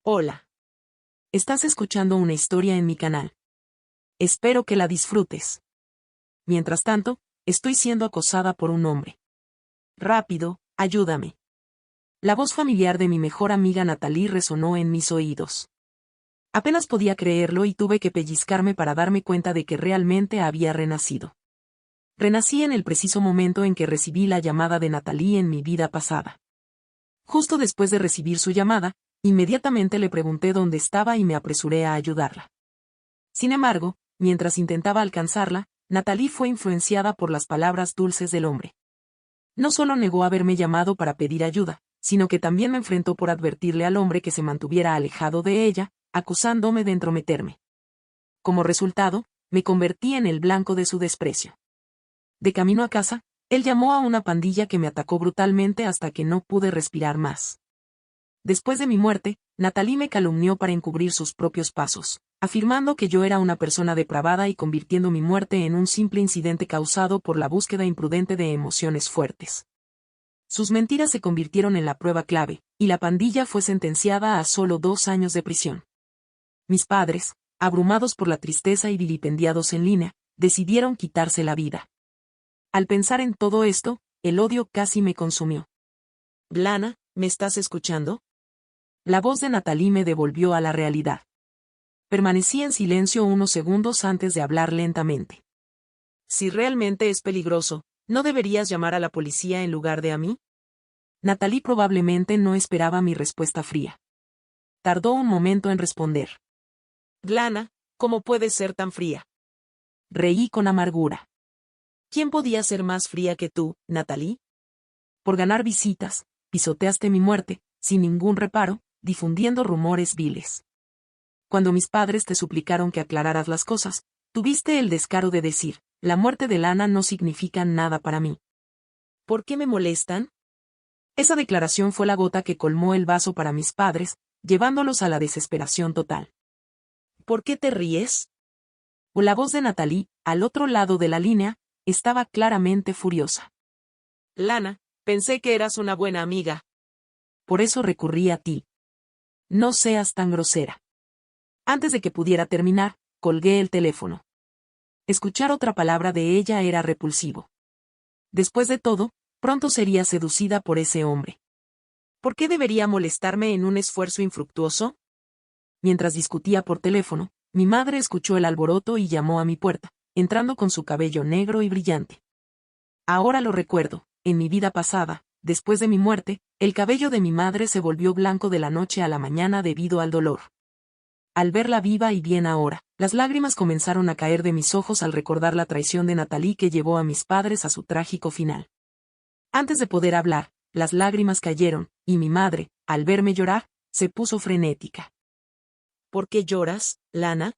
Hola. Estás escuchando una historia en mi canal. Espero que la disfrutes. Mientras tanto, estoy siendo acosada por un hombre. Rápido, ayúdame. La voz familiar de mi mejor amiga Natalie resonó en mis oídos. Apenas podía creerlo y tuve que pellizcarme para darme cuenta de que realmente había renacido. Renací en el preciso momento en que recibí la llamada de Natalie en mi vida pasada. Justo después de recibir su llamada, inmediatamente le pregunté dónde estaba y me apresuré a ayudarla. Sin embargo, mientras intentaba alcanzarla, Natalie fue influenciada por las palabras dulces del hombre. No solo negó haberme llamado para pedir ayuda, sino que también me enfrentó por advertirle al hombre que se mantuviera alejado de ella, acusándome de entrometerme. Como resultado, me convertí en el blanco de su desprecio. De camino a casa, él llamó a una pandilla que me atacó brutalmente hasta que no pude respirar más. Después de mi muerte, Natalie me calumnió para encubrir sus propios pasos, afirmando que yo era una persona depravada y convirtiendo mi muerte en un simple incidente causado por la búsqueda imprudente de emociones fuertes. Sus mentiras se convirtieron en la prueba clave, y la pandilla fue sentenciada a solo 2 años de prisión. Mis padres, abrumados por la tristeza y vilipendiados en línea, decidieron quitarse la vida. Al pensar en todo esto, el odio casi me consumió. Lana, ¿me estás escuchando? La voz de Natalie me devolvió a la realidad. Permanecí en silencio unos segundos antes de hablar lentamente. Si realmente es peligroso, ¿no deberías llamar a la policía en lugar de a mí? Natalie probablemente no esperaba mi respuesta fría. Tardó un momento en responder. Lana, ¿cómo puedes ser tan fría? Reí con amargura. ¿Quién podía ser más fría que tú, Natalie? Por ganar visitas, pisoteaste mi muerte, sin ningún reparo, difundiendo rumores viles. Cuando mis padres te suplicaron que aclararas las cosas, tuviste el descaro de decir, la muerte de Lana no significa nada para mí. ¿Por qué me molestan? Esa declaración fue la gota que colmó el vaso para mis padres, llevándolos a la desesperación total. ¿Por qué te ríes? La voz de Natalie, al otro lado de la línea, estaba claramente furiosa. Lana, pensé que eras una buena amiga. Por eso recurrí a ti. No seas tan grosera. Antes de que pudiera terminar, colgué el teléfono. Escuchar otra palabra de ella era repulsivo. Después de todo, pronto sería seducida por ese hombre. ¿Por qué debería molestarme en un esfuerzo infructuoso? Mientras discutía por teléfono, mi madre escuchó el alboroto y llamó a mi puerta, entrando con su cabello negro y brillante. Ahora lo recuerdo, en mi vida pasada, después de mi muerte, el cabello de mi madre se volvió blanco de la noche a la mañana debido al dolor. Al verla viva y bien ahora, las lágrimas comenzaron a caer de mis ojos al recordar la traición de Natalie que llevó a mis padres a su trágico final. Antes de poder hablar, las lágrimas cayeron, y mi madre, al verme llorar, se puso frenética. ¿Por qué lloras, Lana?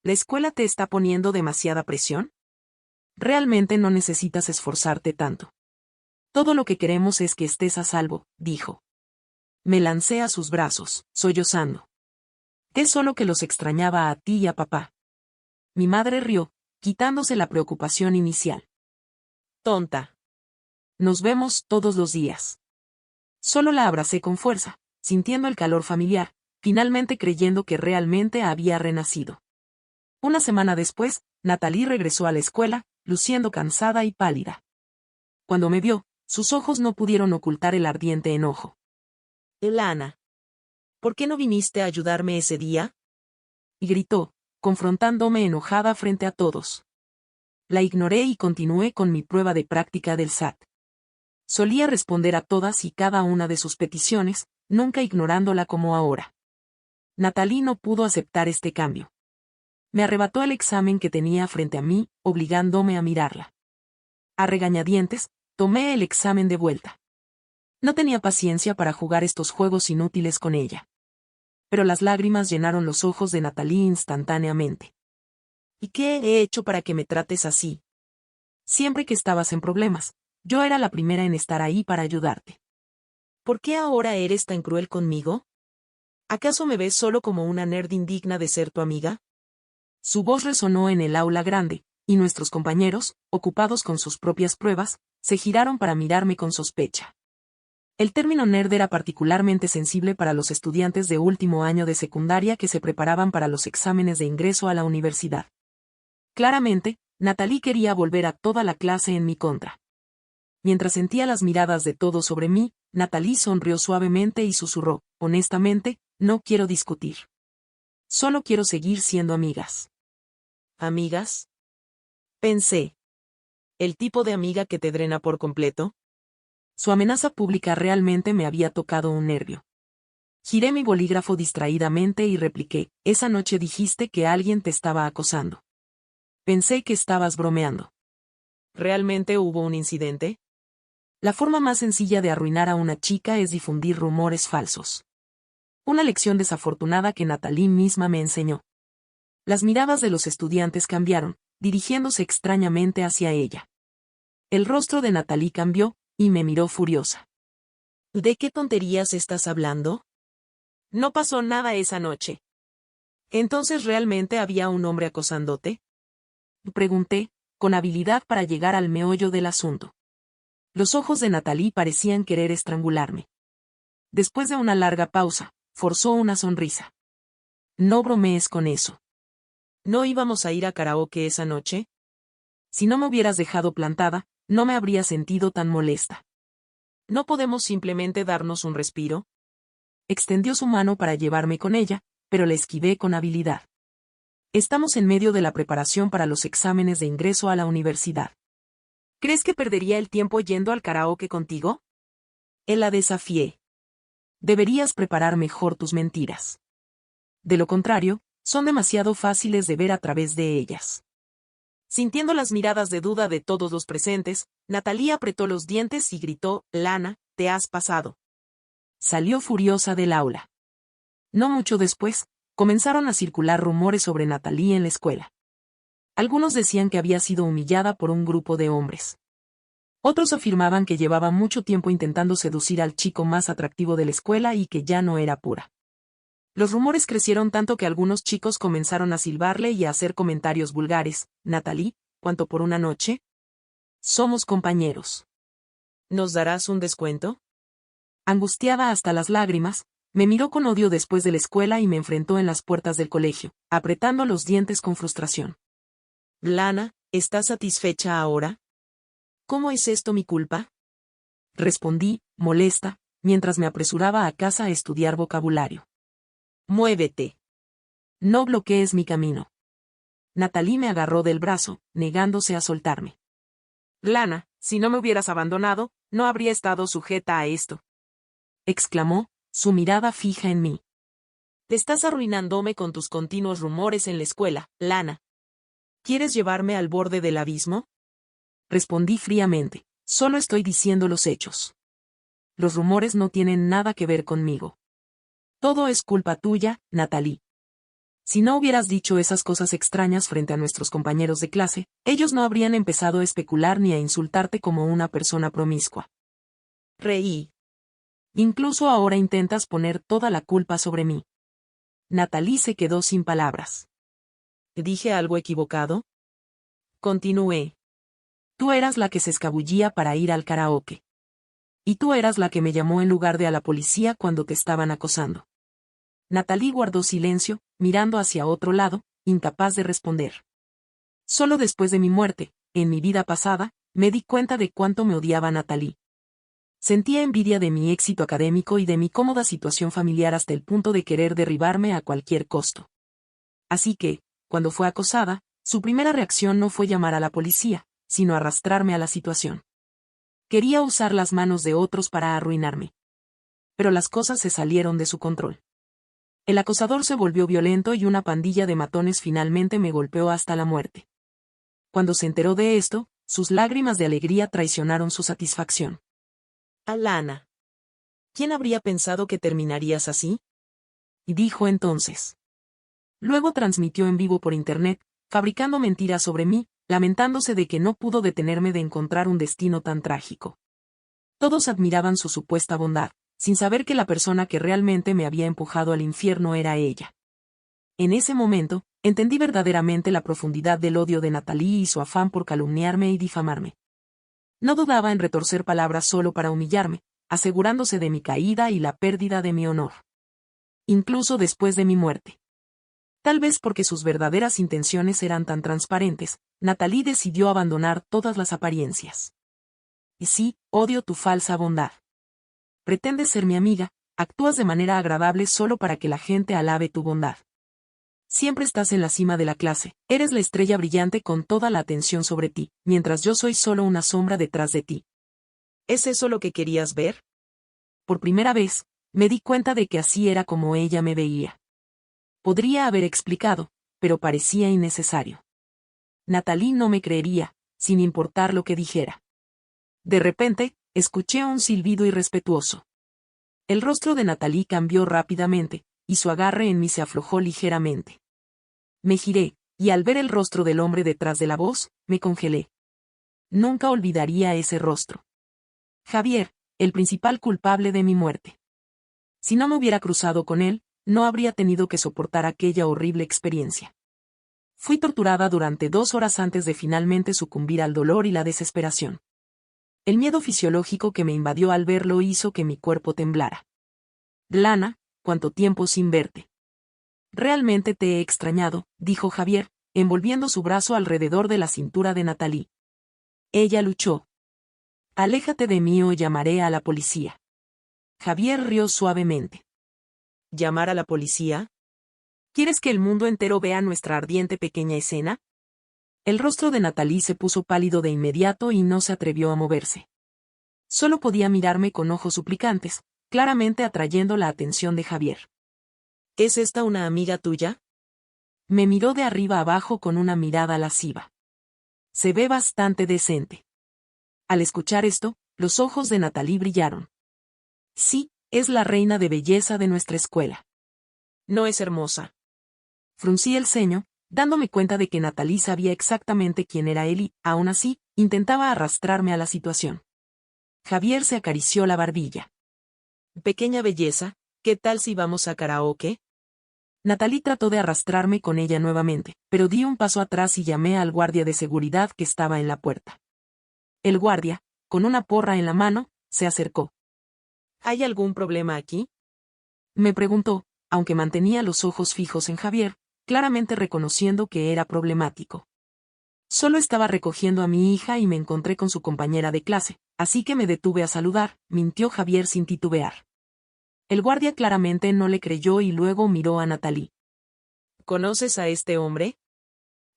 ¿La escuela te está poniendo demasiada presión? Realmente no necesitas esforzarte tanto. Todo lo que queremos es que estés a salvo, dijo. Me lancé a sus brazos, sollozando. Es solo que los extrañaba a ti y a papá. Mi madre rió, quitándose la preocupación inicial. Tonta. Nos vemos todos los días. Solo la abracé con fuerza, sintiendo el calor familiar, finalmente creyendo que realmente había renacido. Una semana después, Natalie regresó a la escuela, luciendo cansada y pálida. Cuando me vio, sus ojos no pudieron ocultar el ardiente enojo. Lana, ¿por qué no viniste a ayudarme ese día? Y gritó, confrontándome enojada frente a todos. La ignoré y continué con mi prueba de práctica del SAT. Solía responder a todas y cada una de sus peticiones, nunca ignorándola como ahora. Natalie no pudo aceptar este cambio. Me arrebató el examen que tenía frente a mí, obligándome a mirarla. A regañadientes, tomé el examen de vuelta. No tenía paciencia para jugar estos juegos inútiles con ella. Pero las lágrimas llenaron los ojos de Natalie instantáneamente. ¿Y qué he hecho para que me trates así? Siempre que estabas en problemas, yo era la primera en estar ahí para ayudarte. ¿Por qué ahora eres tan cruel conmigo? ¿Acaso me ves solo como una nerd indigna de ser tu amiga? Su voz resonó en el aula grande, y nuestros compañeros, ocupados con sus propias pruebas, se giraron para mirarme con sospecha. El término nerd era particularmente sensible para los estudiantes de último año de secundaria que se preparaban para los exámenes de ingreso a la universidad. Claramente, Natalie quería volver a toda la clase en mi contra. Mientras sentía las miradas de todos sobre mí, Natalie sonrió suavemente y susurró: honestamente, no quiero discutir. Solo quiero seguir siendo amigas. ¿Amigas? Pensé. ¿El tipo de amiga que te drena por completo? Su amenaza pública realmente me había tocado un nervio. Giré mi bolígrafo distraídamente y repliqué: esa noche dijiste que alguien te estaba acosando. Pensé que estabas bromeando. ¿Realmente hubo un incidente? La forma más sencilla de arruinar a una chica es difundir rumores falsos. Una lección desafortunada que Natalie misma me enseñó. Las miradas de los estudiantes cambiaron, dirigiéndose extrañamente hacia ella. El rostro de Natalie cambió, y me miró furiosa. ¿De qué tonterías estás hablando? No pasó nada esa noche. ¿Entonces realmente había un hombre acosándote? Pregunté, con habilidad para llegar al meollo del asunto. Los ojos de Natalie parecían querer estrangularme. Después de una larga pausa, forzó una sonrisa. No bromees con eso. ¿No íbamos a ir a karaoke esa noche? Si no me hubieras dejado plantada, no me habría sentido tan molesta. ¿No podemos simplemente darnos un respiro? Extendió su mano para llevarme con ella, pero la esquivé con habilidad. Estamos en medio de la preparación para los exámenes de ingreso a la universidad. ¿Crees que perdería el tiempo yendo al karaoke contigo? Él la desafié. Deberías preparar mejor tus mentiras. De lo contrario, son demasiado fáciles de ver a través de ellas. Sintiendo las miradas de duda de todos los presentes, Natalie apretó los dientes y gritó: Lana, te has pasado. Salió furiosa del aula. No mucho después, comenzaron a circular rumores sobre Natalie en la escuela. Algunos decían que había sido humillada por un grupo de hombres. Otros afirmaban que llevaba mucho tiempo intentando seducir al chico más atractivo de la escuela y que ya no era pura. Los rumores crecieron tanto que algunos chicos comenzaron a silbarle y a hacer comentarios vulgares. Natalie, ¿cuánto por una noche? Somos compañeros. ¿Nos darás un descuento? Angustiada hasta las lágrimas, me miró con odio después de la escuela y me enfrentó en las puertas del colegio, apretando los dientes con frustración. Lana, ¿estás satisfecha ahora? ¿Cómo es esto mi culpa? Respondí, molesta, mientras me apresuraba a casa a estudiar vocabulario. Muévete. No bloquees mi camino. Natalie me agarró del brazo, negándose a soltarme. Lana, si no me hubieras abandonado, no habría estado sujeta a esto. Exclamó, su mirada fija en mí. Te estás arruinándome con tus continuos rumores en la escuela, Lana. ¿Quieres llevarme al borde del abismo? Respondí fríamente, solo estoy diciendo los hechos. Los rumores no tienen nada que ver conmigo. Todo es culpa tuya, Natalie. Si no hubieras dicho esas cosas extrañas frente a nuestros compañeros de clase, ellos no habrían empezado a especular ni a insultarte como una persona promiscua. Reí. Incluso ahora intentas poner toda la culpa sobre mí. Natalie se quedó sin palabras. ¿Dije algo equivocado? Continué. Tú eras la que se escabullía para ir al karaoke. Y tú eras la que me llamó en lugar de a la policía cuando te estaban acosando. Natalie guardó silencio, mirando hacia otro lado, incapaz de responder. Solo después de mi muerte, en mi vida pasada, me di cuenta de cuánto me odiaba Natalie. Sentía envidia de mi éxito académico y de mi cómoda situación familiar hasta el punto de querer derribarme a cualquier costo. Así que, cuando fue acosada, su primera reacción no fue llamar a la policía, sino arrastrarme a la situación. Quería usar las manos de otros para arruinarme. Pero las cosas se salieron de su control. El acosador se volvió violento y una pandilla de matones finalmente me golpeó hasta la muerte. Cuando se enteró de esto, sus lágrimas de alegría traicionaron su satisfacción. Lana. ¿Quién habría pensado que terminarías así? Dijo entonces. Luego transmitió en vivo por internet, fabricando mentiras sobre mí, lamentándose de que no pudo detenerme de encontrar un destino tan trágico. Todos admiraban su supuesta bondad, sin saber que la persona que realmente me había empujado al infierno era ella. En ese momento, entendí verdaderamente la profundidad del odio de Natalie y su afán por calumniarme y difamarme. No dudaba en retorcer palabras solo para humillarme, asegurándose de mi caída y la pérdida de mi honor. Incluso después de mi muerte. Tal vez porque sus verdaderas intenciones eran tan transparentes, Natalie decidió abandonar todas las apariencias. Y sí, odio tu falsa bondad. Pretendes ser mi amiga, actúas de manera agradable solo para que la gente alabe tu bondad. Siempre estás en la cima de la clase, eres la estrella brillante con toda la atención sobre ti, mientras yo soy solo una sombra detrás de ti. ¿Es eso lo que querías ver? Por primera vez, me di cuenta de que así era como ella me veía. Podría haber explicado, pero parecía innecesario. Natalie no me creería, sin importar lo que dijera. De repente, escuché un silbido irrespetuoso. El rostro de Natalie cambió rápidamente, y su agarre en mí se aflojó ligeramente. Me giré, y al ver el rostro del hombre detrás de la voz, me congelé. Nunca olvidaría ese rostro. Javier, el principal culpable de mi muerte. Si no me hubiera cruzado con él, no habría tenido que soportar aquella horrible experiencia. Fui torturada durante 2 horas antes de finalmente sucumbir al dolor y la desesperación. El miedo fisiológico que me invadió al verlo hizo que mi cuerpo temblara. Lana, ¿cuánto tiempo sin verte? Realmente te he extrañado, dijo Javier, envolviendo su brazo alrededor de la cintura de Natalie. Ella luchó. Aléjate de mí o llamaré a la policía. Javier rió suavemente. ¿Llamar a la policía? ¿Quieres que el mundo entero vea nuestra ardiente pequeña escena? El rostro de Natalie se puso pálido de inmediato y no se atrevió a moverse. Solo podía mirarme con ojos suplicantes, claramente atrayendo la atención de Javier. ¿Es esta una amiga tuya? Me miró de arriba abajo con una mirada lasciva. Se ve bastante decente. Al escuchar esto, los ojos de Natalie brillaron. Sí, es la reina de belleza de nuestra escuela. ¿No es hermosa? Fruncí el ceño, dándome cuenta de que Natalie sabía exactamente quién era él y, aún así, intentaba arrastrarme a la situación. Javier se acarició la barbilla. Pequeña belleza, ¿qué tal si vamos a karaoke? Natalie trató de arrastrarme con ella nuevamente, pero di un paso atrás y llamé al guardia de seguridad que estaba en la puerta. El guardia, con una porra en la mano, se acercó. ¿Hay algún problema aquí? Me preguntó, aunque mantenía los ojos fijos en Javier, claramente reconociendo que era problemático. Solo estaba recogiendo a mi hija y me encontré con su compañera de clase, así que me detuve a saludar, mintió Javier sin titubear. El guardia claramente no le creyó y luego miró a Natalie. ¿Conoces a este hombre?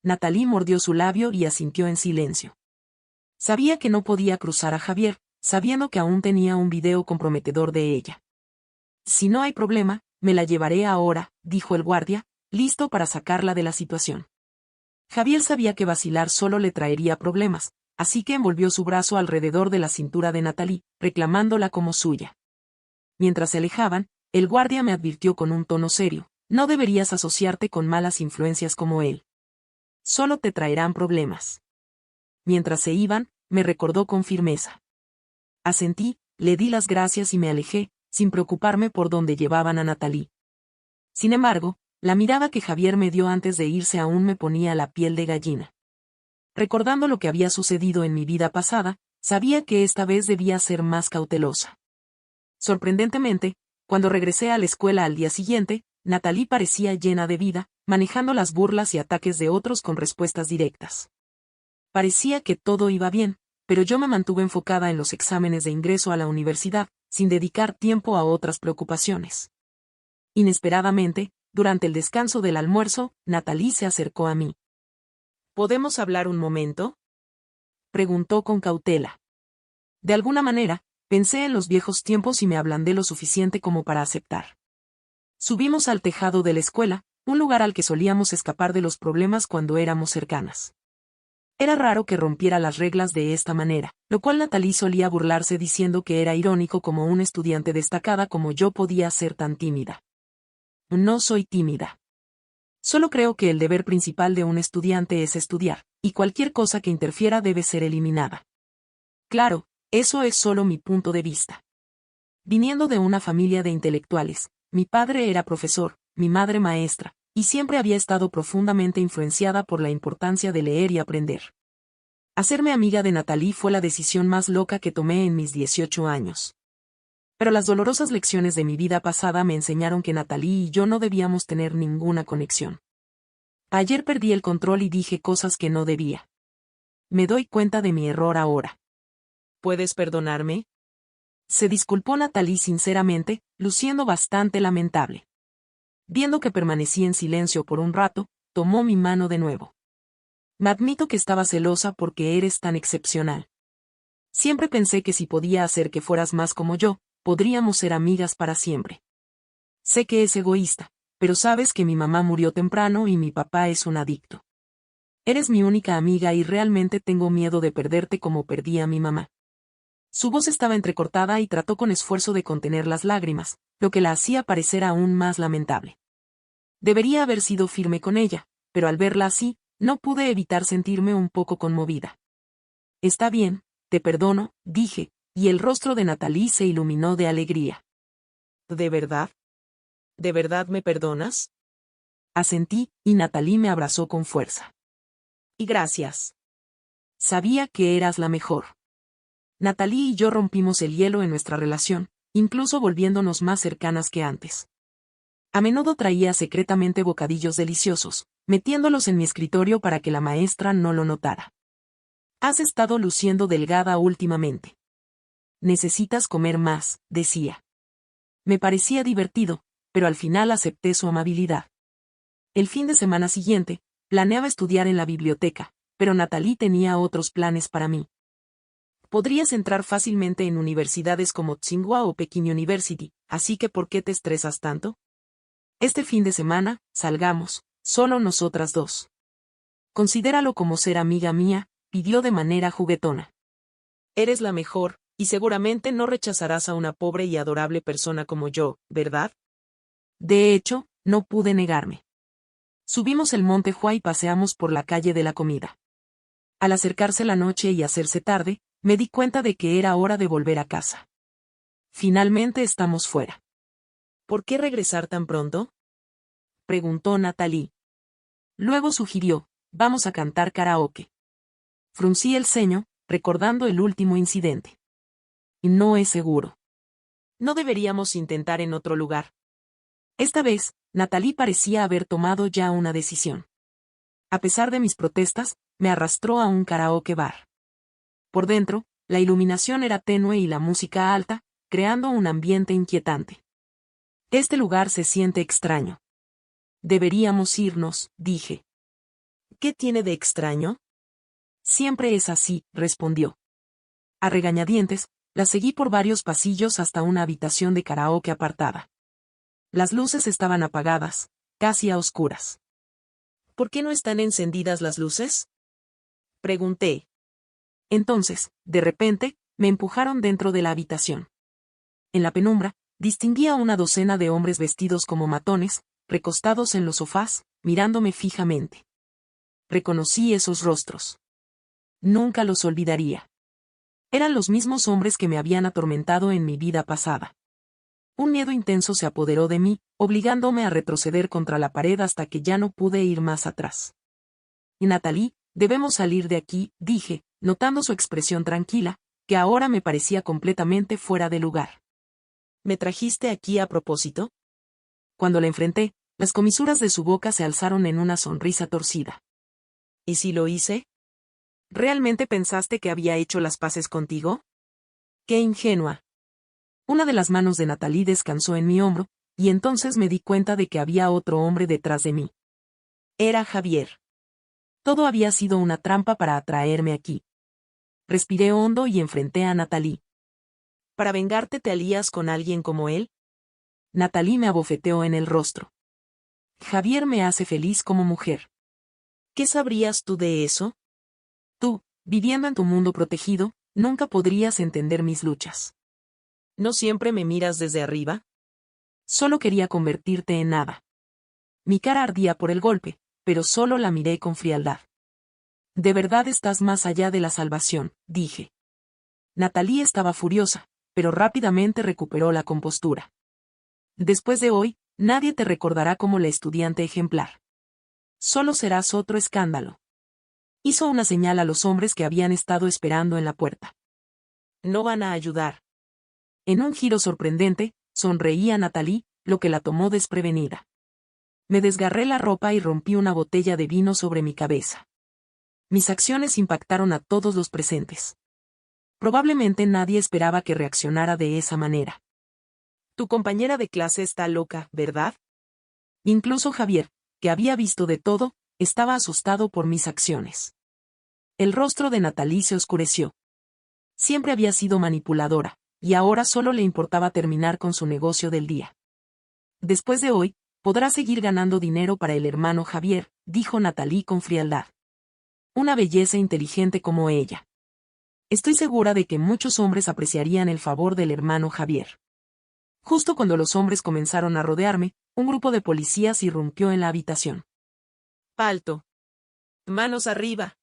Natalie mordió su labio y asintió en silencio. Sabía que no podía cruzar a Javier, sabiendo que aún tenía un video comprometedor de ella. Si no hay problema, me la llevaré ahora, dijo el guardia, listo para sacarla de la situación. Javier sabía que vacilar solo le traería problemas, así que envolvió su brazo alrededor de la cintura de Natalie, reclamándola como suya. Mientras se alejaban, el guardia me advirtió con un tono serio, no deberías asociarte con malas influencias como él. Solo te traerán problemas. Mientras se iban, me recordó con firmeza. Asentí, le di las gracias y me alejé, sin preocuparme por dónde llevaban a Natalie. Sin embargo, la mirada que Javier me dio antes de irse aún me ponía la piel de gallina. Recordando lo que había sucedido en mi vida pasada, sabía que esta vez debía ser más cautelosa. Sorprendentemente, cuando regresé a la escuela al día siguiente, Natalie parecía llena de vida, manejando las burlas y ataques de otros con respuestas directas. Parecía que todo iba bien, pero yo me mantuve enfocada en los exámenes de ingreso a la universidad, sin dedicar tiempo a otras preocupaciones. Inesperadamente, durante el descanso del almuerzo, Natalie se acercó a mí. ¿Podemos hablar un momento?, preguntó con cautela. De alguna manera, pensé en los viejos tiempos y me ablandé lo suficiente como para aceptar. Subimos al tejado de la escuela, un lugar al que solíamos escapar de los problemas cuando éramos cercanas. Era raro que rompiera las reglas de esta manera, lo cual Natalie solía burlarse diciendo que era irónico como una estudiante destacada como yo podía ser tan tímida. No soy tímida. Solo creo que el deber principal de un estudiante es estudiar, y cualquier cosa que interfiera debe ser eliminada. Claro, eso es solo mi punto de vista. Viniendo de una familia de intelectuales, mi padre era profesor, mi madre maestra, y siempre había estado profundamente influenciada por la importancia de leer y aprender. Hacerme amiga de Natalie fue la decisión más loca que tomé en mis 18 años. Pero las dolorosas lecciones de mi vida pasada me enseñaron que Natalie y yo no debíamos tener ninguna conexión. Ayer perdí el control y dije cosas que no debía. Me doy cuenta de mi error ahora. ¿Puedes perdonarme? Se disculpó Natalie sinceramente, luciendo bastante lamentable. Viendo que permanecí en silencio por un rato, tomó mi mano de nuevo. Me admito que estaba celosa porque eres tan excepcional. Siempre pensé que si podía hacer que fueras más como yo, podríamos ser amigas para siempre. Sé que es egoísta, pero sabes que mi mamá murió temprano y mi papá es un adicto. Eres mi única amiga y realmente tengo miedo de perderte como perdí a mi mamá. Su voz estaba entrecortada y trató con esfuerzo de contener las lágrimas, lo que la hacía parecer aún más lamentable. Debería haber sido firme con ella, pero al verla así, no pude evitar sentirme un poco conmovida. Está bien, te perdono, dije, y el rostro de Natalie se iluminó de alegría. ¿De verdad? ¿De verdad me perdonas? Asentí, y Natalie me abrazó con fuerza. Y gracias. Sabía que eras la mejor. Natalie y yo rompimos el hielo en nuestra relación, incluso volviéndonos más cercanas que antes. A menudo traía secretamente bocadillos deliciosos, metiéndolos en mi escritorio para que la maestra no lo notara. Has estado luciendo delgada últimamente. Necesitas comer más, decía. Me parecía divertido, pero al final acepté su amabilidad. El fin de semana siguiente, planeaba estudiar en la biblioteca, pero Natalie tenía otros planes para mí. Podrías entrar fácilmente en universidades como Tsinghua o Peking University, así que ¿por qué te estresas tanto? Este fin de semana, salgamos, solo nosotras dos. Considéralo como ser amiga mía, pidió de manera juguetona. Eres la mejor, y seguramente no rechazarás a una pobre y adorable persona como yo, ¿verdad? De hecho, no pude negarme. Subimos el monte Hua y paseamos por la calle de la comida. Al acercarse la noche y hacerse tarde, me di cuenta de que era hora de volver a casa. Finalmente estamos fuera. ¿Por qué regresar tan pronto? Preguntó Natalie. Luego sugirió, vamos a cantar karaoke. Fruncí el ceño, recordando el último incidente. Y no es seguro. ¿No deberíamos intentar en otro lugar? Esta vez, Natalie parecía haber tomado ya una decisión. A pesar de mis protestas, me arrastró a un karaoke bar. Por dentro, la iluminación era tenue y la música alta, creando un ambiente inquietante. Este lugar se siente extraño. Deberíamos irnos, dije. ¿Qué tiene de extraño? Siempre es así, respondió. A regañadientes, la seguí por varios pasillos hasta una habitación de karaoke apartada. Las luces estaban apagadas, casi a oscuras. ¿Por qué no están encendidas las luces? Pregunté. Entonces, de repente, me empujaron dentro de la habitación. En la penumbra, distinguí a una docena de hombres vestidos como matones, recostados en los sofás, mirándome fijamente. Reconocí esos rostros. Nunca los olvidaría. Eran los mismos hombres que me habían atormentado en mi vida pasada. Un miedo intenso se apoderó de mí, obligándome a retroceder contra la pared hasta que ya no pude ir más atrás. Y Natalie, debemos salir de aquí, dije, notando su expresión tranquila, que ahora me parecía completamente fuera de lugar. ¿Me trajiste aquí a propósito? Cuando la enfrenté, las comisuras de su boca se alzaron en una sonrisa torcida. ¿Y si lo hice? ¿Realmente pensaste que había hecho las paces contigo? ¡Qué ingenua! Una de las manos de Natalie descansó en mi hombro, y entonces me di cuenta de que había otro hombre detrás de mí. Era Javier. Todo había sido una trampa para atraerme aquí. Respiré hondo y enfrenté a Natalie. ¿Para vengarte te alías con alguien como él? Natalie me abofeteó en el rostro. Javier me hace feliz como mujer. ¿Qué sabrías tú de eso? Tú, viviendo en tu mundo protegido, nunca podrías entender mis luchas. ¿No siempre me miras desde arriba? Solo quería convertirte en nada. Mi cara ardía por el golpe, pero solo la miré con frialdad. De verdad estás más allá de la salvación, dije. Natalie estaba furiosa, pero rápidamente recuperó la compostura. Después de hoy, nadie te recordará como la estudiante ejemplar. Solo serás otro escándalo. Hizo una señal a los hombres que habían estado esperando en la puerta. No van a ayudar. En un giro sorprendente, sonreía Natalie, lo que la tomó desprevenida. Me desgarré la ropa y rompí una botella de vino sobre mi cabeza. Mis acciones impactaron a todos los presentes. Probablemente nadie esperaba que reaccionara de esa manera. Tu compañera de clase está loca, ¿verdad? Incluso Javier, que había visto de todo, estaba asustado por mis acciones. El rostro de Natalie se oscureció. Siempre había sido manipuladora, y ahora solo le importaba terminar con su negocio del día. Después de hoy, podrá seguir ganando dinero para el hermano Javier, dijo Natalie con frialdad. Una belleza inteligente como ella. Estoy segura de que muchos hombres apreciarían el favor del hermano Javier. Justo cuando los hombres comenzaron a rodearme, un grupo de policías irrumpió en la habitación. Alto. Manos arriba.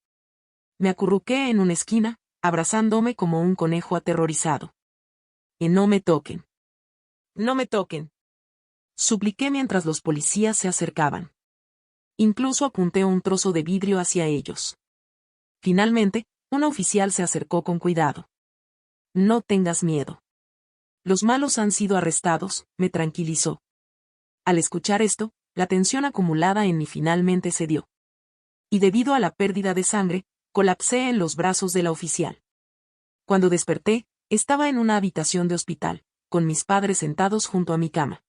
Me acurruqué en una esquina, abrazándome como un conejo aterrorizado. Y no me toquen. No me toquen. Supliqué mientras los policías se acercaban. Incluso apunté un trozo de vidrio hacia ellos. Finalmente, un oficial se acercó con cuidado. No tengas miedo. Los malos han sido arrestados, me tranquilizó. Al escuchar esto, la tensión acumulada en mí finalmente cedió. Y debido a la pérdida de sangre, colapsé en los brazos de la oficial. Cuando desperté, estaba en una habitación de hospital, con mis padres sentados junto a mi cama.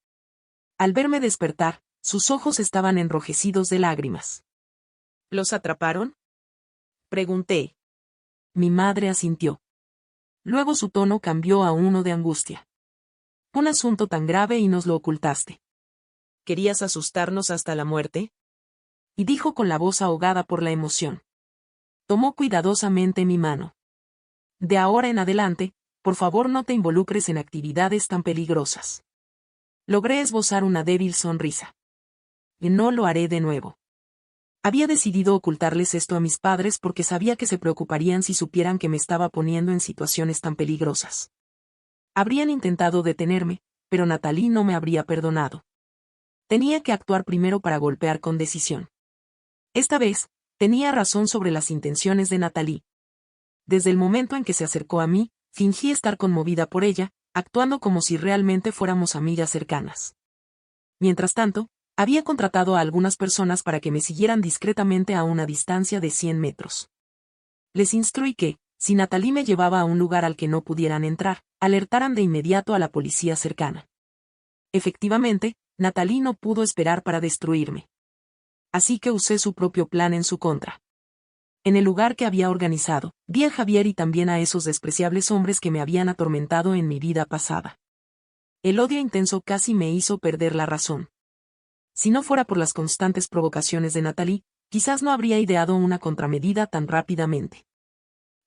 Al verme despertar, sus ojos estaban enrojecidos de lágrimas. ¿Los atraparon? Pregunté. Mi madre asintió. Luego su tono cambió a uno de angustia. Un asunto tan grave y nos lo ocultaste. ¿Querías asustarnos hasta la muerte? Y dijo con la voz ahogada por la emoción. Tomó cuidadosamente mi mano. De ahora en adelante, por favor no te involucres en actividades tan peligrosas. Logré esbozar una débil sonrisa. Y no lo haré de nuevo. Había decidido ocultarles esto a mis padres porque sabía que se preocuparían si supieran que me estaba poniendo en situaciones tan peligrosas. Habrían intentado detenerme, pero Natalie no me habría perdonado. Tenía que actuar primero para golpear con decisión. Esta vez, tenía razón sobre las intenciones de Natalie. Desde el momento en que se acercó a mí, fingí estar conmovida por ella, actuando como si realmente fuéramos amigas cercanas. Mientras tanto, había contratado a algunas personas para que me siguieran discretamente a una distancia de 100 metros. Les instruí que, si Natalie me llevaba a un lugar al que no pudieran entrar, alertaran de inmediato a la policía cercana. Efectivamente, Natalie no pudo esperar para destruirme. Así que usé su propio plan en su contra. En el lugar que había organizado, vi a Javier y también a esos despreciables hombres que me habían atormentado en mi vida pasada. El odio intenso casi me hizo perder la razón. Si no fuera por las constantes provocaciones de Natalie, quizás no habría ideado una contramedida tan rápidamente.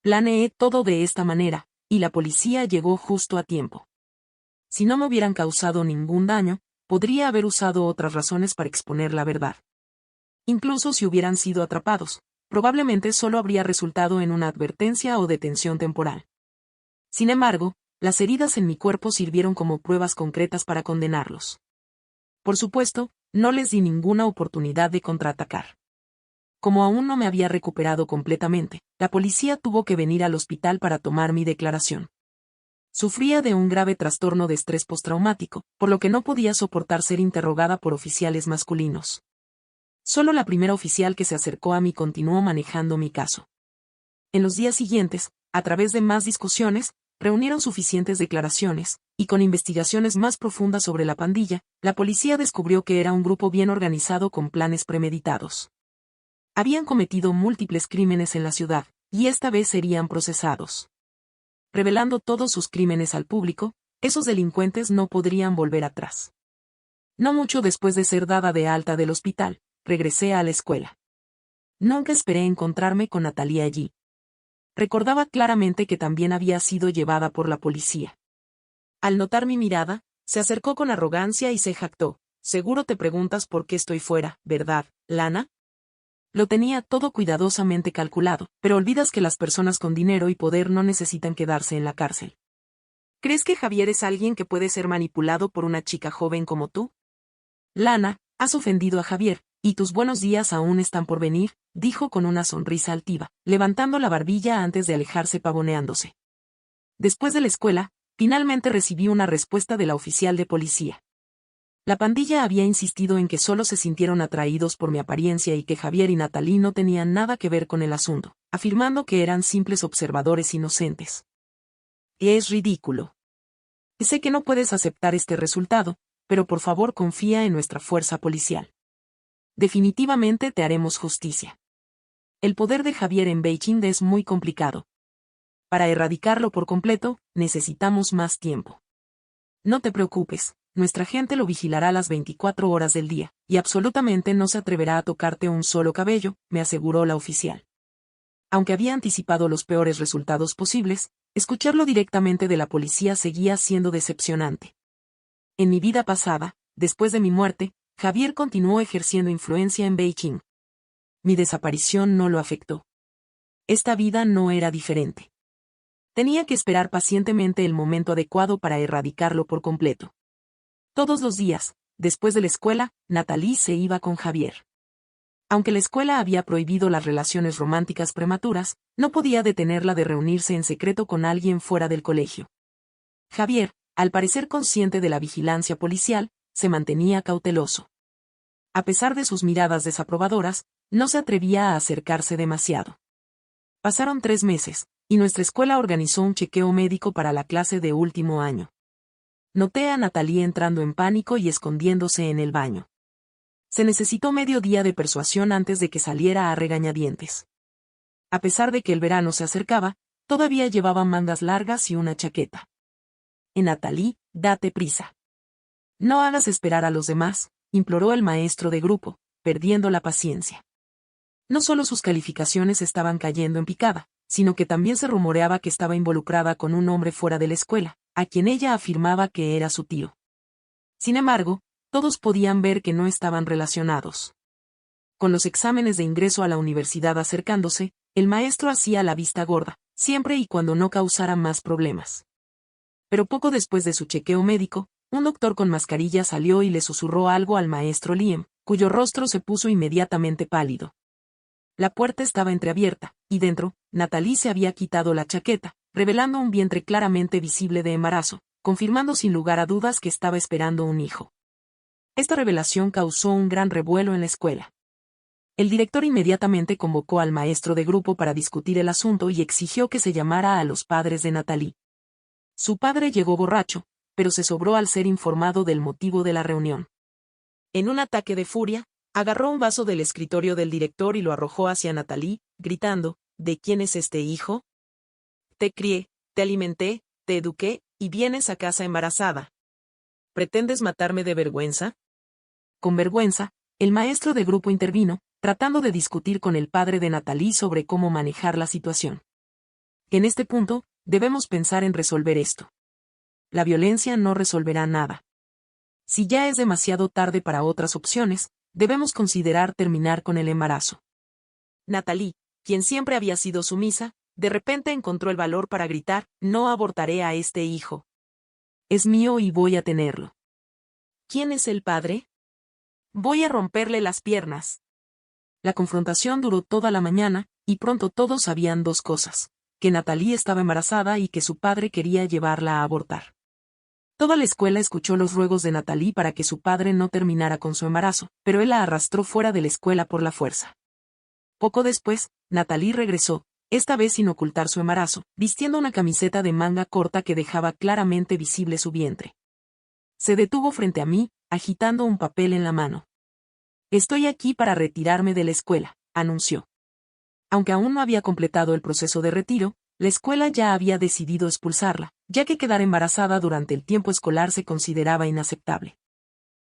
Planeé todo de esta manera, y la policía llegó justo a tiempo. Si no me hubieran causado ningún daño, podría haber usado otras razones para exponer la verdad. Incluso si hubieran sido atrapados, probablemente solo habría resultado en una advertencia o detención temporal. Sin embargo, las heridas en mi cuerpo sirvieron como pruebas concretas para condenarlos. Por supuesto, no les di ninguna oportunidad de contraatacar. Como aún no me había recuperado completamente, la policía tuvo que venir al hospital para tomar mi declaración. Sufría de un grave trastorno de estrés postraumático, por lo que no podía soportar ser interrogada por oficiales masculinos. Solo la primera oficial que se acercó a mí continuó manejando mi caso. En los días siguientes, a través de más discusiones, reunieron suficientes declaraciones, y con investigaciones más profundas sobre la pandilla, la policía descubrió que era un grupo bien organizado con planes premeditados. Habían cometido múltiples crímenes en la ciudad, y esta vez serían procesados. Revelando todos sus crímenes al público, esos delincuentes no podrían volver atrás. No mucho después de ser dada de alta del hospital, regresé a la escuela. Nunca esperé encontrarme con Natalie allí. Recordaba claramente que también había sido llevada por la policía. Al notar mi mirada, se acercó con arrogancia y se jactó. Seguro te preguntas por qué estoy fuera, ¿verdad, Lana? Lo tenía todo cuidadosamente calculado, pero olvidas que las personas con dinero y poder no necesitan quedarse en la cárcel. ¿Crees que Javier es alguien que puede ser manipulado por una chica joven como tú? Lana, has ofendido a Javier, y tus buenos días aún están por venir, dijo con una sonrisa altiva, levantando la barbilla antes de alejarse pavoneándose. Después de la escuela, Finalmente recibí una respuesta de la oficial de policía. La pandilla había insistido en que solo se sintieron atraídos por mi apariencia y que Javier y Natalie no tenían nada que ver con el asunto, afirmando que eran simples observadores inocentes. Es ridículo. Sé que no puedes aceptar este resultado, pero por favor confía en nuestra fuerza policial. Definitivamente te haremos justicia. El poder de Javier en Beijing es muy complicado. Para erradicarlo por completo, necesitamos más tiempo. No te preocupes, nuestra gente lo vigilará las 24 horas del día, y absolutamente no se atreverá a tocarte un solo cabello, me aseguró la oficial. Aunque había anticipado los peores resultados posibles, escucharlo directamente de la policía seguía siendo decepcionante. En mi vida pasada, después de mi muerte, Javier continuó ejerciendo influencia en Beijing. Mi desaparición no lo afectó. Esta vida no era diferente. Tenía que esperar pacientemente el momento adecuado para erradicarlo por completo. Todos los días, después de la escuela, Natalie se iba con Javier. Aunque la escuela había prohibido las relaciones románticas prematuras, no podía detenerla de reunirse en secreto con alguien fuera del colegio. Javier, al parecer consciente de la vigilancia policial, se mantenía cauteloso. A pesar de sus miradas desaprobadoras, no se atrevía a acercarse demasiado. Pasaron 3 meses, y nuestra escuela organizó un chequeo médico para la clase de último año. Noté a Natalie entrando en pánico y escondiéndose en el baño. Se necesitó medio día de persuasión antes de que saliera a regañadientes. A pesar de que el verano se acercaba, todavía llevaba mangas largas y una chaqueta. Natalie, date prisa. No hagas esperar a los demás, imploró el maestro de grupo, perdiendo la paciencia. No solo sus calificaciones estaban cayendo en picada, sino que también se rumoreaba que estaba involucrada con un hombre fuera de la escuela, a quien ella afirmaba que era su tío. Sin embargo, todos podían ver que no estaban relacionados. Con los exámenes de ingreso a la universidad acercándose, el maestro hacía la vista gorda, siempre y cuando no causara más problemas. Pero poco después de su chequeo médico, un doctor con mascarilla salió y le susurró algo al maestro Liam, cuyo rostro se puso inmediatamente pálido. La puerta estaba entreabierta, y dentro, Natalie se había quitado la chaqueta, revelando un vientre claramente visible de embarazo, confirmando sin lugar a dudas que estaba esperando un hijo. Esta revelación causó un gran revuelo en la escuela. El director inmediatamente convocó al maestro de grupo para discutir el asunto y exigió que se llamara a los padres de Natalie. Su padre llegó borracho, pero se sobró al ser informado del motivo de la reunión. En un ataque de furia, agarró un vaso del escritorio del director y lo arrojó hacia Natalie, gritando, ¿de quién es este hijo? Te crié, te alimenté, te eduqué, y vienes a casa embarazada. ¿Pretendes matarme de vergüenza? Con vergüenza, el maestro de grupo intervino, tratando de discutir con el padre de Natalie sobre cómo manejar la situación. En este punto, debemos pensar en resolver esto. La violencia no resolverá nada. Si ya es demasiado tarde para otras opciones, debemos considerar terminar con el embarazo. Natalie, quien siempre había sido sumisa, de repente encontró el valor para gritar, no abortaré a este hijo. Es mío y voy a tenerlo. ¿Quién es el padre? Voy a romperle las piernas. La confrontación duró toda la mañana, y pronto todos sabían 2 cosas, que Natalie estaba embarazada y que su padre quería llevarla a abortar. Toda la escuela escuchó los ruegos de Natalie para que su padre no terminara con su embarazo, pero él la arrastró fuera de la escuela por la fuerza. Poco después, Natalie regresó, esta vez sin ocultar su embarazo, vistiendo una camiseta de manga corta que dejaba claramente visible su vientre. Se detuvo frente a mí, agitando un papel en la mano. Estoy aquí para retirarme de la escuela, anunció. Aunque aún no había completado el proceso de retiro, la escuela ya había decidido expulsarla, ya que quedar embarazada durante el tiempo escolar se consideraba inaceptable.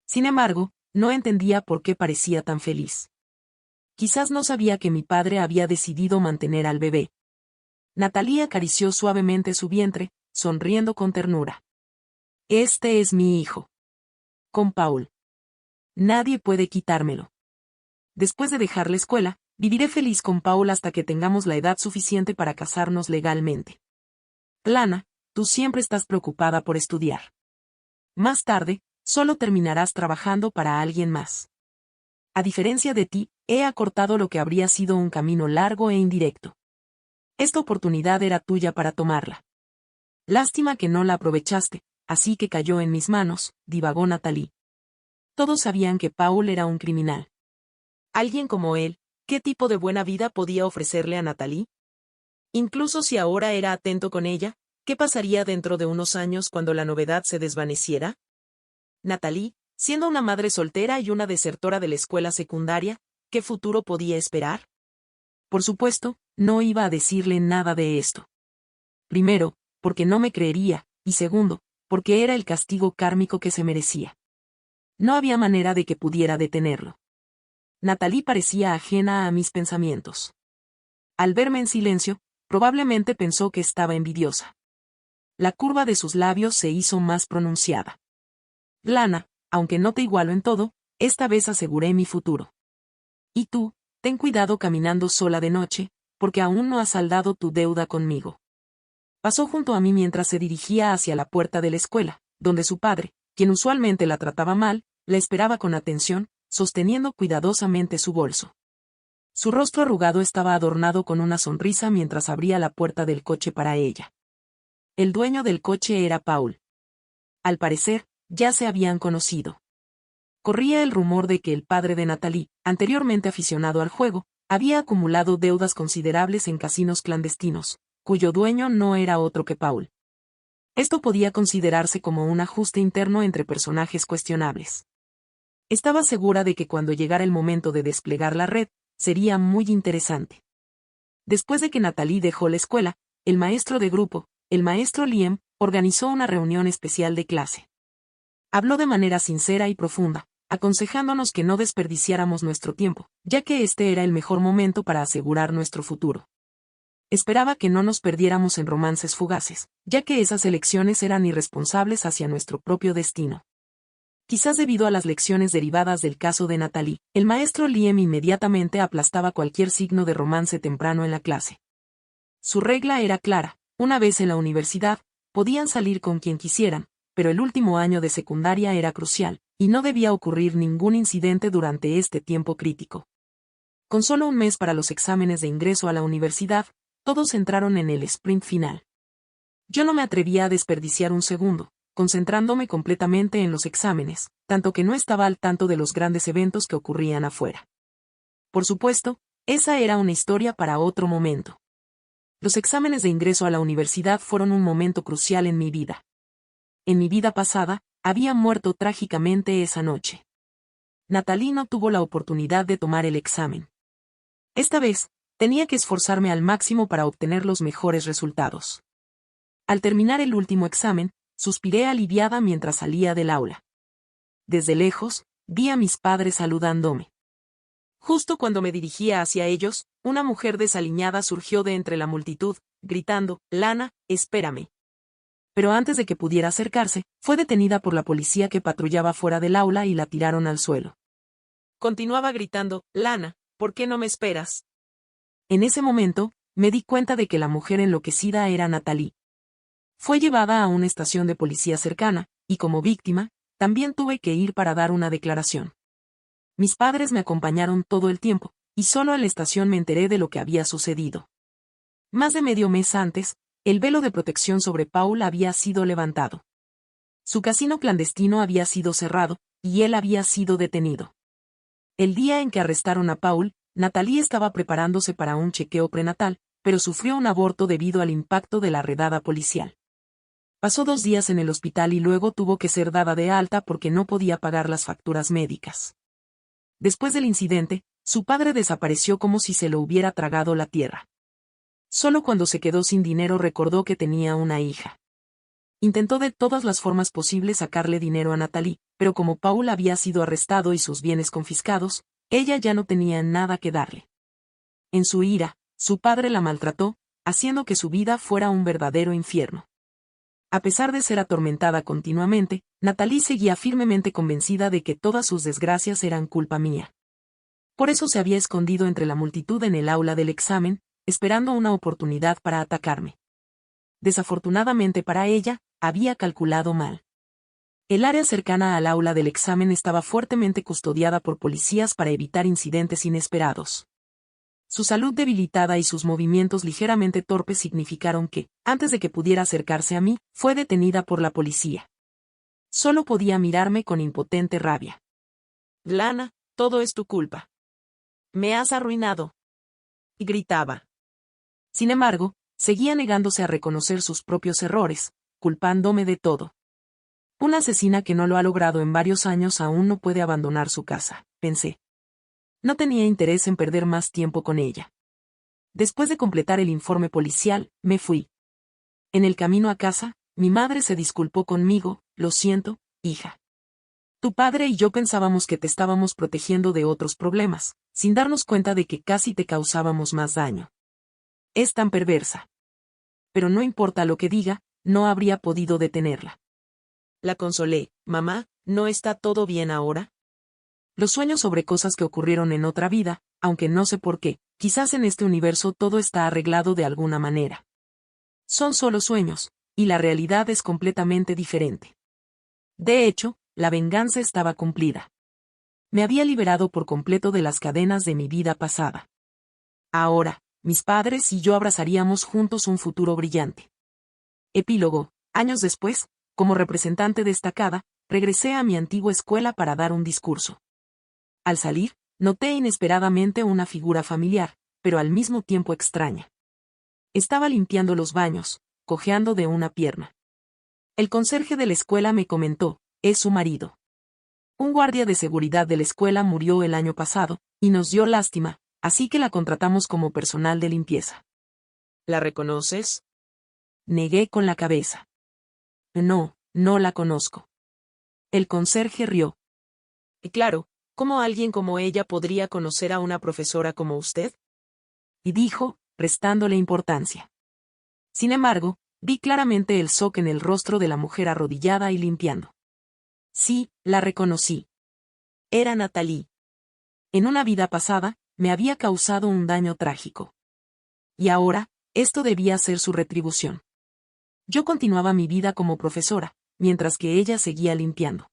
Sin embargo, no entendía por qué parecía tan feliz. Quizás no sabía que mi padre había decidido mantener al bebé. Natalie acarició suavemente su vientre, sonriendo con ternura. Este es mi hijo. Con Paul. Nadie puede quitármelo. Después de dejar la escuela, viviré feliz con Paul hasta que tengamos la edad suficiente para casarnos legalmente. Lana, tú siempre estás preocupada por estudiar. Más tarde, solo terminarás trabajando para alguien más. A diferencia de ti, he acortado lo que habría sido un camino largo e indirecto. Esta oportunidad era tuya para tomarla. Lástima que no la aprovechaste, así que cayó en mis manos, divagó Natalie. Todos sabían que Paul era un criminal. Alguien como él, ¿qué tipo de buena vida podía ofrecerle a Natalie? Incluso si ahora era atento con ella, ¿qué pasaría dentro de unos años cuando la novedad se desvaneciera? Natalie, siendo una madre soltera y una desertora de la escuela secundaria, ¿qué futuro podía esperar? Por supuesto, no iba a decirle nada de esto. Primero, porque no me creería, y segundo, porque era el castigo kármico que se merecía. No había manera de que pudiera detenerlo. Natalie parecía ajena a mis pensamientos. Al verme en silencio, probablemente pensó que estaba envidiosa. La curva de sus labios se hizo más pronunciada. Lana, aunque no te igualo en todo, esta vez aseguré mi futuro. Y tú, ten cuidado caminando sola de noche, porque aún no has saldado tu deuda conmigo. Pasó junto a mí mientras se dirigía hacia la puerta de la escuela, donde su padre, quien usualmente la trataba mal, la esperaba con atención, sosteniendo cuidadosamente su bolso. Su rostro arrugado estaba adornado con una sonrisa mientras abría la puerta del coche para ella. El dueño del coche era Paul. Al parecer, ya se habían conocido. Corría el rumor de que el padre de Natalie, anteriormente aficionado al juego, había acumulado deudas considerables en casinos clandestinos, cuyo dueño no era otro que Paul. Esto podía considerarse como un ajuste interno entre personajes cuestionables. Estaba segura de que cuando llegara el momento de desplegar la red, sería muy interesante. Después de que Natalie dejó la escuela, el maestro de grupo, el maestro Liam, organizó una reunión especial de clase. Habló de manera sincera y profunda, aconsejándonos que no desperdiciáramos nuestro tiempo, ya que este era el mejor momento para asegurar nuestro futuro. Esperaba que no nos perdiéramos en romances fugaces, ya que esas elecciones eran irresponsables hacia nuestro propio destino. Quizás debido a las lecciones derivadas del caso de Natalie, el maestro Liam inmediatamente aplastaba cualquier signo de romance temprano en la clase. Su regla era clara: una vez en la universidad, podían salir con quien quisieran, pero el último año de secundaria era crucial, y no debía ocurrir ningún incidente durante este tiempo crítico. Con solo un mes para los exámenes de ingreso a la universidad, todos entraron en el sprint final. Yo no me atrevía a desperdiciar un segundo, concentrándome completamente en los exámenes, tanto que no estaba al tanto de los grandes eventos que ocurrían afuera. Por supuesto, esa era una historia para otro momento. Los exámenes de ingreso a la universidad fueron un momento crucial en mi vida. En mi vida pasada, había muerto trágicamente esa noche. Natalie no tuvo la oportunidad de tomar el examen. Esta vez, tenía que esforzarme al máximo para obtener los mejores resultados. Al terminar el último examen, suspiré aliviada mientras salía del aula. Desde lejos, vi a mis padres saludándome. Justo cuando me dirigía hacia ellos, una mujer desaliñada surgió de entre la multitud, gritando: «Lana, espérame». Pero antes de que pudiera acercarse, fue detenida por la policía que patrullaba fuera del aula y la tiraron al suelo. Continuaba gritando: «Lana, ¿por qué no me esperas?». En ese momento, me di cuenta de que la mujer enloquecida era Natalie. Fue llevada a una estación de policía cercana, y como víctima, también tuve que ir para dar una declaración. Mis padres me acompañaron todo el tiempo, y solo en la estación me enteré de lo que había sucedido. Más de medio mes antes, el velo de protección sobre Paul había sido levantado. Su casino clandestino había sido cerrado, y él había sido detenido. El día en que arrestaron a Paul, Natalie estaba preparándose para un chequeo prenatal, pero sufrió un aborto debido al impacto de la redada policial. Pasó 2 días en el hospital y luego tuvo que ser dada de alta porque no podía pagar las facturas médicas. Después del incidente, su padre desapareció como si se lo hubiera tragado la tierra. Solo cuando se quedó sin dinero recordó que tenía una hija. Intentó de todas las formas posibles sacarle dinero a Natalie, pero como Paul había sido arrestado y sus bienes confiscados, ella ya no tenía nada que darle. En su ira, su padre la maltrató, haciendo que su vida fuera un verdadero infierno. A pesar de ser atormentada continuamente, Natalie seguía firmemente convencida de que todas sus desgracias eran culpa mía. Por eso se había escondido entre la multitud en el aula del examen, esperando una oportunidad para atacarme. Desafortunadamente para ella, había calculado mal. El área cercana al aula del examen estaba fuertemente custodiada por policías para evitar incidentes inesperados. Su salud debilitada y sus movimientos ligeramente torpes significaron que, antes de que pudiera acercarse a mí, fue detenida por la policía. Solo podía mirarme con impotente rabia. Lana, todo es tu culpa. Me has arruinado. Y gritaba. Sin embargo, seguía negándose a reconocer sus propios errores, culpándome de todo. Una asesina que no lo ha logrado en varios años aún no puede abandonar su casa, pensé. No tenía interés en perder más tiempo con ella. Después de completar el informe policial, me fui. En el camino a casa, mi madre se disculpó conmigo. Lo siento, hija. Tu padre y yo pensábamos que te estábamos protegiendo de otros problemas, sin darnos cuenta de que casi te causábamos más daño. Es tan perversa. Pero no importa lo que diga, no habría podido detenerla. La consolé. Mamá, ¿no está todo bien ahora? Los sueños sobre cosas que ocurrieron en otra vida, aunque no sé por qué, quizás en este universo todo está arreglado de alguna manera. Son solo sueños, y la realidad es completamente diferente. De hecho, la venganza estaba cumplida. Me había liberado por completo de las cadenas de mi vida pasada. Ahora, mis padres y yo abrazaríamos juntos un futuro brillante. Epílogo. Años después, como representante destacada, regresé a mi antigua escuela para dar un discurso. Al salir, noté inesperadamente una figura familiar, pero al mismo tiempo extraña. Estaba limpiando los baños, cojeando de una pierna. El conserje de la escuela me comentó, es su marido. Un guardia de seguridad de la escuela murió el año pasado, y nos dio lástima, así que la contratamos como personal de limpieza. ¿La reconoces? Negué con la cabeza. No, no la conozco. El conserje rió. Y claro, ¿cómo alguien como ella podría conocer a una profesora como usted? Y dijo, restándole importancia. Sin embargo, vi claramente el shock en el rostro de la mujer arrodillada y limpiando. Sí, la reconocí. Era Natalie. En una vida pasada, me había causado un daño trágico. Y ahora, esto debía ser su retribución. Yo continuaba mi vida como profesora, mientras que ella seguía limpiando.